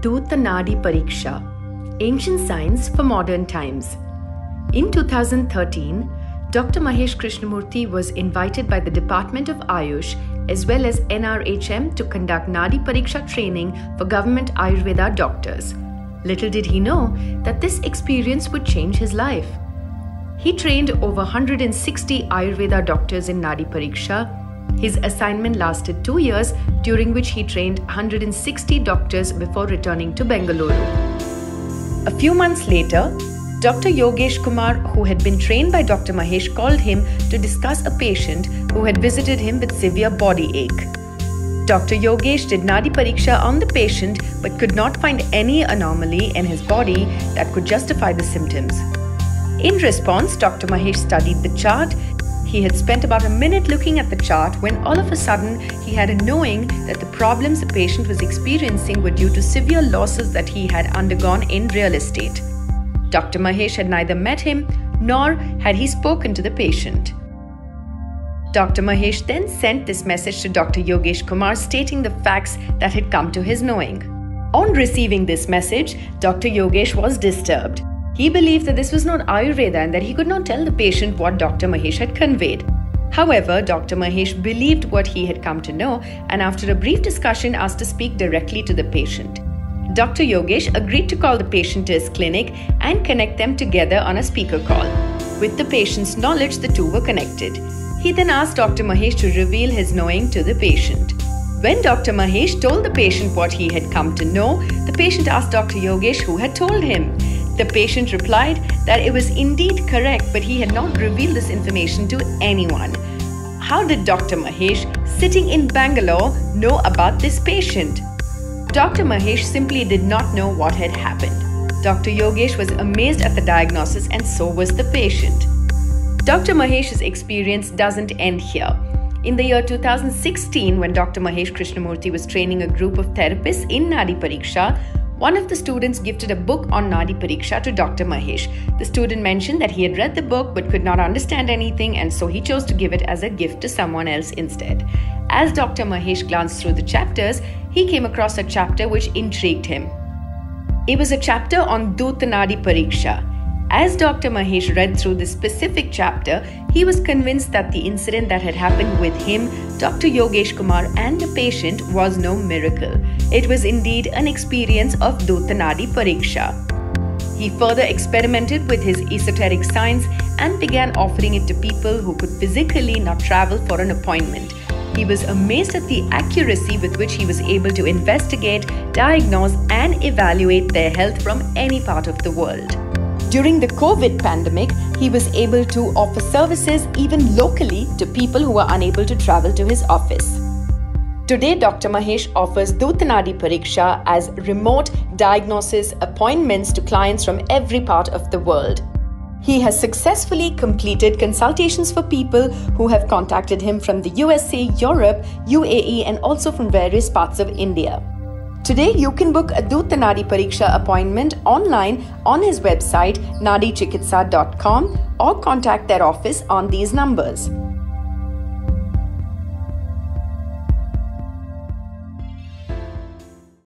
Dutta Nadi Pariksha, Ancient Science for Modern Times. In 2013, Dr. Mahesh Krishnamurthy was invited by the Department of Ayush as well as NRHM to conduct Nadi Pariksha training for government Ayurveda doctors. Little did he know that this experience would change his life. He trained over 160 Ayurveda doctors in Nadi Pariksha. His assignment lasted 2 years, during which he trained 160 doctors before returning to Bengaluru. A few months later, Dr. Yogesh Kumar, who had been trained by Dr. Mahesh, called him to discuss a patient who had visited him with severe body ache. Dr. Yogesh did Nadi Pariksha on the patient but could not find any anomaly in his body that could justify the symptoms. In response, Dr. Mahesh studied the chart. He had spent about a minute looking at the chart when all of a sudden he had a knowing that the problems the patient was experiencing were due to severe losses that he had undergone in real estate. Dr. Mahesh had neither met him nor had he spoken to the patient. Dr. Mahesh then sent this message to Dr. Yogesh Kumar stating the facts that had come to his knowing. On receiving this message, Dr. Yogesh was disturbed. He believed that this was not Ayurveda and that he could not tell the patient what Dr. Mahesh had conveyed. However, Dr. Mahesh believed what he had come to know and after a brief discussion asked to speak directly to the patient. Dr. Yogesh agreed to call the patient to his clinic and connect them together on a speaker call. With the patient's knowledge, the two were connected. He then asked Dr. Mahesh to reveal his knowing to the patient. When Dr. Mahesh told the patient what he had come to know, the patient asked Dr. Yogesh who had told him. The patient replied that it was indeed correct, but he had not revealed this information to anyone. How did Dr. Mahesh, sitting in Bangalore, know about this patient? Dr. Mahesh simply did not know what had happened. Dr. Yogesh was amazed at the diagnosis and so was the patient. Dr. Mahesh's experience doesn't end here. In the year 2016, when Dr. Mahesh Krishnamurthy was training a group of therapists in Nadi Pariksha, one of the students gifted a book on Nadi Pariksha to Dr. Mahesh. The student mentioned that he had read the book but could not understand anything and so he chose to give it as a gift to someone else instead. As Dr. Mahesh glanced through the chapters, he came across a chapter which intrigued him. It was a chapter on Dutta Nadi Pariksha. As Dr. Mahesh read through this specific chapter, he was convinced that the incident that had happened with him, Dr. Yogesh Kumar and the patient was no miracle. It was indeed an experience of Dutta Nadi Pariksha. He further experimented with his esoteric science and began offering it to people who could physically not travel for an appointment. He was amazed at the accuracy with which he was able to investigate, diagnose and evaluate their health from any part of the world. During the COVID pandemic, he was able to offer services even locally to people who were unable to travel to his office. Today, Dr. Mahesh offers Dutta Nadi Pariksha as remote diagnosis appointments to clients from every part of the world. He has successfully completed consultations for people who have contacted him from the USA, Europe, UAE and also from various parts of India. Today, you can book a Dutta Nadi Pariksha appointment online on his website nadichikitsa.com or contact their office on these numbers.